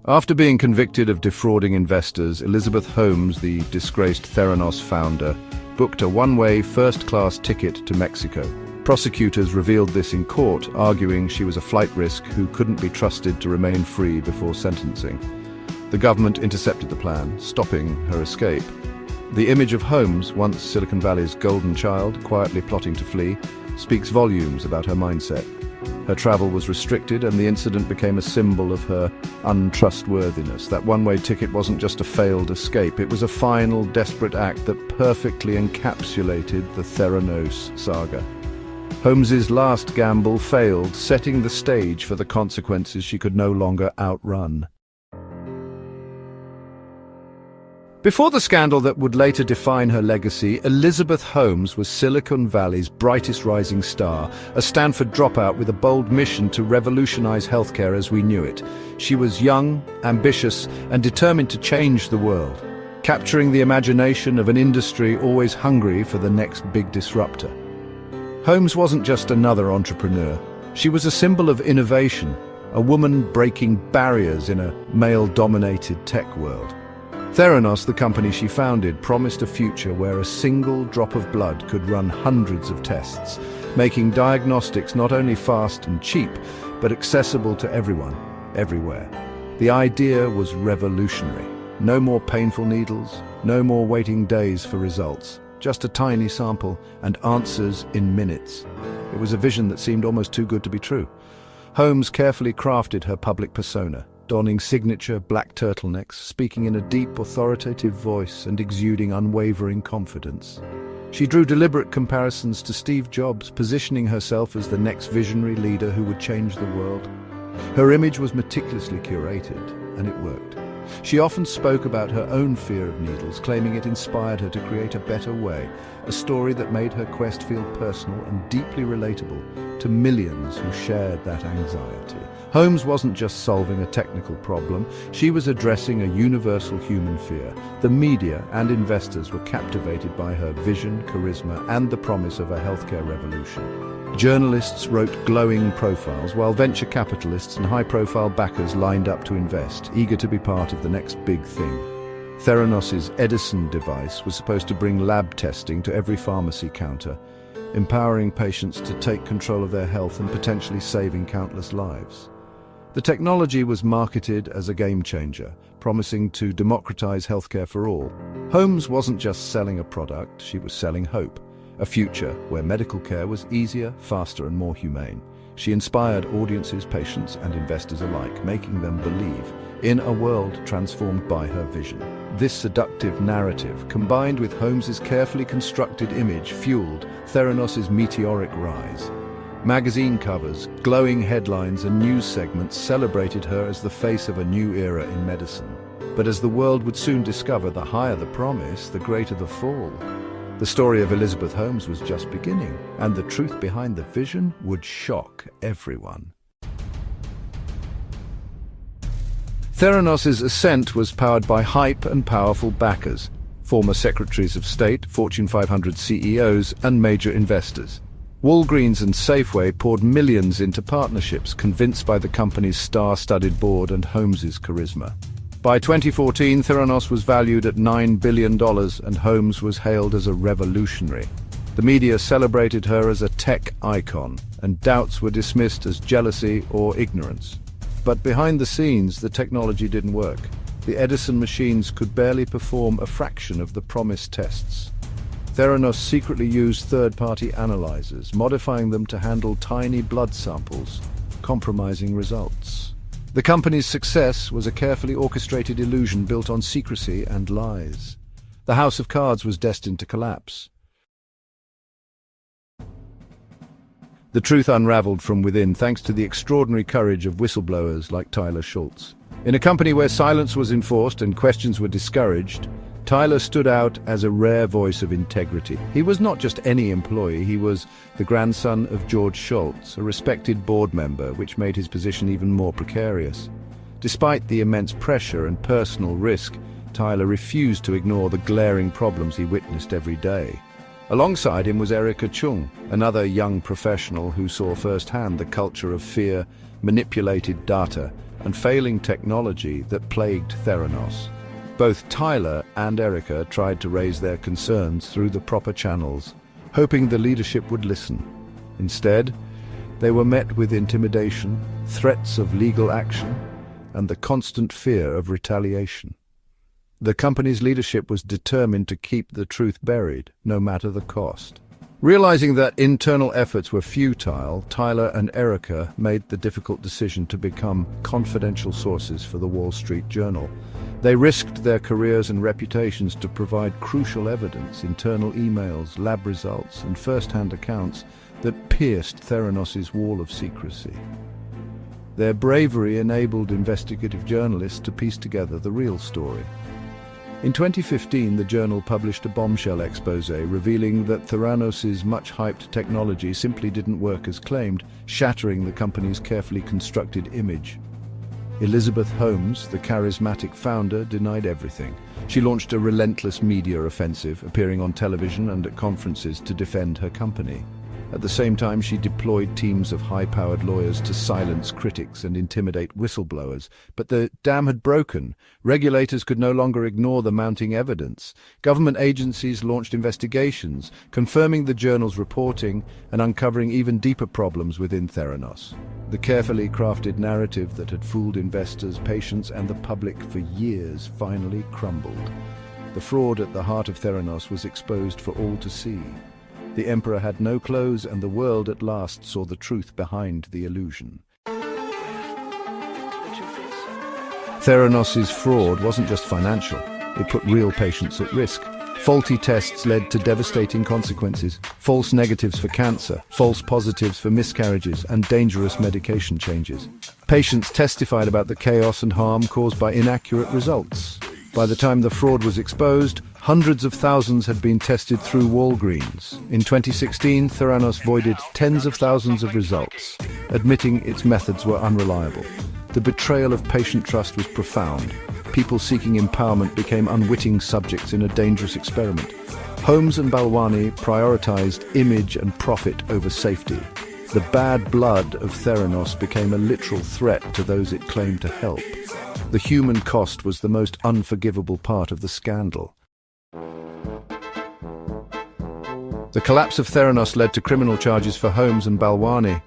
After being convicted of defrauding investors, Elizabeth Holmes, the disgraced Theranos founder, booked a one-way first-class ticket to Mexico. Prosecutors revealed this in court, arguing she was a flight risk who couldn't be trusted to remain free before sentencing. The government intercepted the plan, stopping her escape. The image of Holmes, once Silicon Valley's golden child, quietly plotting to flee, speaks volumes about her mindset. Her travel was restricted, and the incident became a symbol of her untrustworthiness. That one-way ticket wasn't just a failed escape, it was a final, desperate act that perfectly encapsulated the Theranos saga. Holmes's last gamble failed, setting the stage for the consequences she could no longer outrun. Before the scandal that would later define her legacy, Elizabeth Holmes was Silicon Valley's brightest rising star, a Stanford dropout with a bold mission to revolutionize healthcare as we knew it. She was young, ambitious, and determined to change the world, capturing the imagination of an industry always hungry for the next big disruptor. Holmes wasn't just another entrepreneur. She was a symbol of innovation, a woman breaking barriers in a male-dominated tech world. Theranos, the company she founded, promised a future where a single drop of blood could run hundreds of tests, making diagnostics not only fast and cheap, but accessible to everyone, everywhere. The idea was revolutionary. No more painful needles, no more waiting days for results. Just a tiny sample and answers in minutes. It was a vision that seemed almost too good to be true. Holmes carefully crafted her public persona, donning signature black turtlenecks, speaking in a deep, authoritative voice and exuding unwavering confidence. She drew deliberate comparisons to Steve Jobs, positioning herself as the next visionary leader who would change the world. Her image was meticulously curated, and it worked. She often spoke about her own fear of needles, claiming it inspired her to create a better way, a story that made her quest feel personal and deeply relatable to millions who shared that anxiety. Holmes wasn't just solving a technical problem, she was addressing a universal human fear. The media and investors were captivated by her vision, charisma, and the promise of a healthcare revolution. Journalists wrote glowing profiles, while venture capitalists and high-profile backers lined up to invest, eager to be part of the next big thing. Theranos' Edison device was supposed to bring lab testing to every pharmacy counter, empowering patients to take control of their health and potentially saving countless lives. The technology was marketed as a game-changer, promising to democratize healthcare for all. Holmes wasn't just selling a product, she was selling hope. A future where medical care was easier, faster, and more humane. She inspired audiences, patients, and investors alike, making them believe in a world transformed by her vision. This seductive narrative, combined with Holmes's carefully constructed image, fueled Theranos' meteoric rise. Magazine covers, glowing headlines, and news segments celebrated her as the face of a new era in medicine. But as the world would soon discover, the higher the promise, the greater the fall. The story of Elizabeth Holmes was just beginning, and the truth behind the vision would shock everyone. Theranos' ascent was powered by hype and powerful backers, former secretaries of state, Fortune 500 CEOs, and major investors. Walgreens and Safeway poured millions into partnerships, convinced by the company's star-studded board and Holmes's charisma. By 2014, Theranos was valued at $9 billion, and Holmes was hailed as a revolutionary. The media celebrated her as a tech icon, and doubts were dismissed as jealousy or ignorance. But behind the scenes, the technology didn't work. The Edison machines could barely perform a fraction of the promised tests. Theranos secretly used third-party analyzers, modifying them to handle tiny blood samples, compromising results. The company's success was a carefully orchestrated illusion built on secrecy and lies. The house of cards was destined to collapse. The truth unraveled from within thanks to the extraordinary courage of whistleblowers like Tyler Schultz. In a company where silence was enforced and questions were discouraged, Tyler stood out as a rare voice of integrity. He was not just any employee, he was the grandson of George Schultz, a respected board member, which made his position even more precarious. Despite the immense pressure and personal risk, Tyler refused to ignore the glaring problems he witnessed every day. Alongside him was Erica Chung, another young professional who saw firsthand the culture of fear, manipulated data, and failing technology that plagued Theranos. Both Tyler and Erica tried to raise their concerns through the proper channels, hoping the leadership would listen. Instead, they were met with intimidation, threats of legal action, and the constant fear of retaliation. The company's leadership was determined to keep the truth buried, no matter the cost. Realizing that internal efforts were futile, Tyler and Erica made the difficult decision to become confidential sources for the Wall Street Journal. They risked their careers and reputations to provide crucial evidence, internal emails, lab results, and first-hand accounts that pierced Theranos' wall of secrecy. Their bravery enabled investigative journalists to piece together the real story. In 2015, the journal published a bombshell expose revealing that Theranos' much-hyped technology simply didn't work as claimed, shattering the company's carefully constructed image. Elizabeth Holmes, the charismatic founder, denied everything. She launched a relentless media offensive, appearing on television and at conferences to defend her company. At the same time, she deployed teams of high-powered lawyers to silence critics and intimidate whistleblowers. But the dam had broken. Regulators could no longer ignore the mounting evidence. Government agencies launched investigations, confirming the journal's reporting and uncovering even deeper problems within Theranos. The carefully crafted narrative that had fooled investors, patients, and the public for years finally crumbled. The fraud at the heart of Theranos was exposed for all to see. The emperor had no clothes, and the world at last saw the truth behind the illusion. Theranos' fraud wasn't just financial. It put real patients at risk. Faulty tests led to devastating consequences. False negatives for cancer, false positives for miscarriages, and dangerous medication changes. Patients testified about the chaos and harm caused by inaccurate results. By the time the fraud was exposed, hundreds of thousands had been tested through Walgreens. In 2016, Theranos voided tens of thousands of results, admitting its methods were unreliable. The betrayal of patient trust was profound. People seeking empowerment became unwitting subjects in a dangerous experiment. Holmes and Balwani prioritized image and profit over safety. The bad blood of Theranos became a literal threat to those it claimed to help. The human cost was the most unforgivable part of the scandal. The collapse of Theranos led to criminal charges for Holmes and Balwani.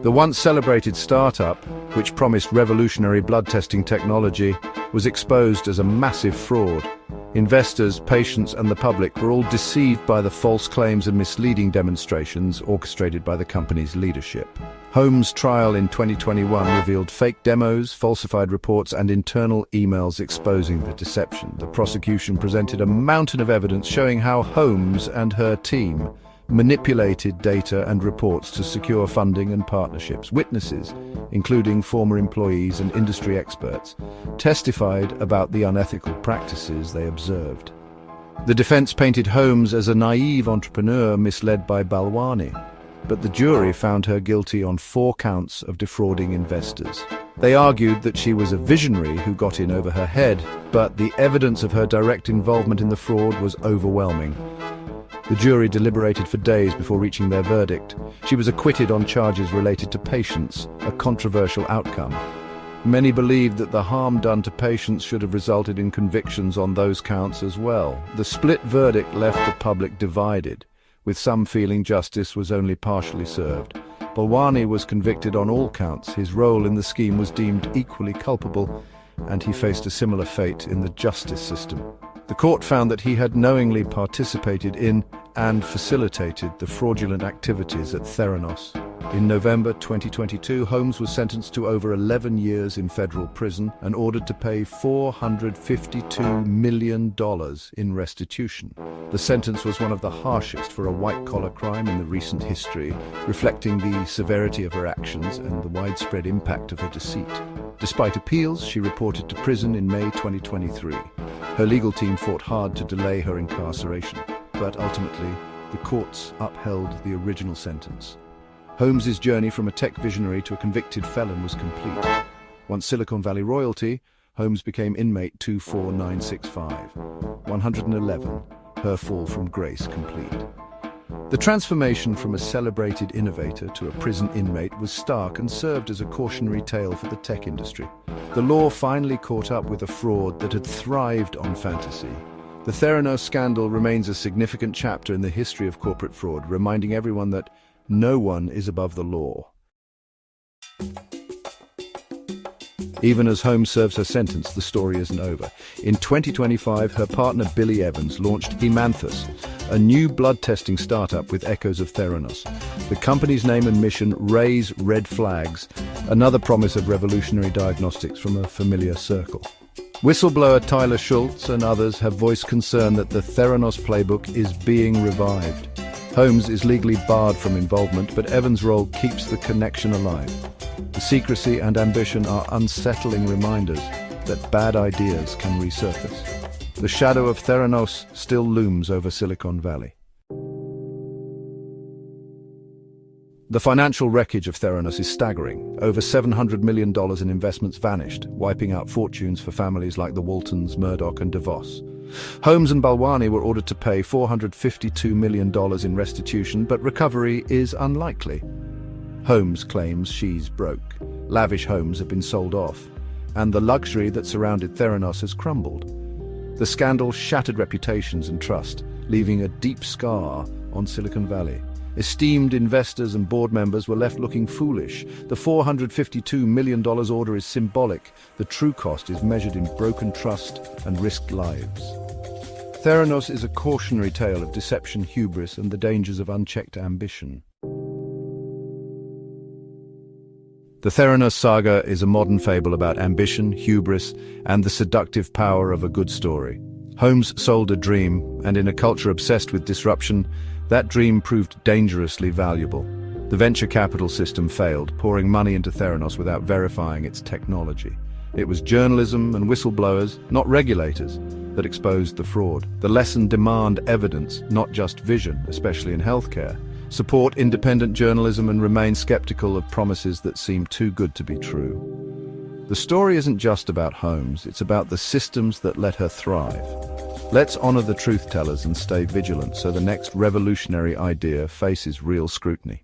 The once celebrated startup, which promised revolutionary blood testing technology, was exposed as a massive fraud. Investors, patients, and the public were all deceived by the false claims and misleading demonstrations orchestrated by the company's leadership. Holmes' trial in 2021 revealed fake demos, falsified reports, and internal emails exposing the deception. The prosecution presented a mountain of evidence showing how Holmes and her team manipulated data and reports to secure funding and partnerships. Witnesses, including former employees and industry experts, testified about the unethical practices they observed. The defense painted Holmes as a naive entrepreneur misled by Balwani, but the jury found her guilty on 4 counts of defrauding investors. They argued that she was a visionary who got in over her head, but the evidence of her direct involvement in the fraud was overwhelming. The jury deliberated for days before reaching their verdict. She was acquitted on charges related to patients, a controversial outcome. Many believed that the harm done to patients should have resulted in convictions on those counts as well. The split verdict left the public divided, with some feeling justice was only partially served. Balwani was convicted on all counts. His role in the scheme was deemed equally culpable, and he faced a similar fate in the justice system. The court found that he had knowingly participated in and facilitated the fraudulent activities at Theranos. In November 2022, Holmes was sentenced to over 11 years in federal prison and ordered to pay $452 million in restitution. The sentence was one of the harshest for a white-collar crime in the recent history, reflecting the severity of her actions and the widespread impact of her deceit. Despite appeals, she reported to prison in May 2023. Her legal team fought hard to delay her incarceration, but ultimately, the courts upheld the original sentence. Holmes' journey from a tech visionary to a convicted felon was complete. Once Silicon Valley royalty, Holmes became inmate 24965. 111, her fall from grace complete. The transformation from a celebrated innovator to a prison inmate was stark and served as a cautionary tale for the tech industry. The law finally caught up with a fraud that had thrived on fantasy. The Theranos scandal remains a significant chapter in the history of corporate fraud, reminding everyone that no one is above the law. Even as Holmes serves her sentence, the story isn't over. In 2025, her partner Billy Evans launched Hemanthus, a new blood testing startup with echoes of Theranos. The company's name and mission raise red flags, another promise of revolutionary diagnostics from a familiar circle. Whistleblower Tyler Schultz and others have voiced concern that the Theranos playbook is being revived. Holmes is legally barred from involvement, but Evans' role keeps the connection alive. The secrecy and ambition are unsettling reminders that bad ideas can resurface. The shadow of Theranos still looms over Silicon Valley. The financial wreckage of Theranos is staggering. Over $700 million in investments vanished, wiping out fortunes for families like the Waltons, Murdoch and DeVos. Holmes and Balwani were ordered to pay $452 million in restitution, but recovery is unlikely. Holmes claims she's broke. Lavish homes have been sold off, and the luxury that surrounded Theranos has crumbled. The scandal shattered reputations and trust, leaving a deep scar on Silicon Valley. Esteemed investors and board members were left looking foolish. The $452 million order is symbolic. The true cost is measured in broken trust and risked lives. Theranos is a cautionary tale of deception, hubris, and the dangers of unchecked ambition. The Theranos saga is a modern fable about ambition, hubris, and the seductive power of a good story. Holmes sold a dream, and in a culture obsessed with disruption, that dream proved dangerously valuable. The venture capital system failed, pouring money into Theranos without verifying its technology. It was journalism and whistleblowers, not regulators, that exposed the fraud. The lesson: demand evidence, not just vision, especially in healthcare. Support independent journalism and remain skeptical of promises that seem too good to be true. The story isn't just about Holmes, it's about the systems that let her thrive. Let's honor the truth tellers and stay vigilant so the next revolutionary idea faces real scrutiny.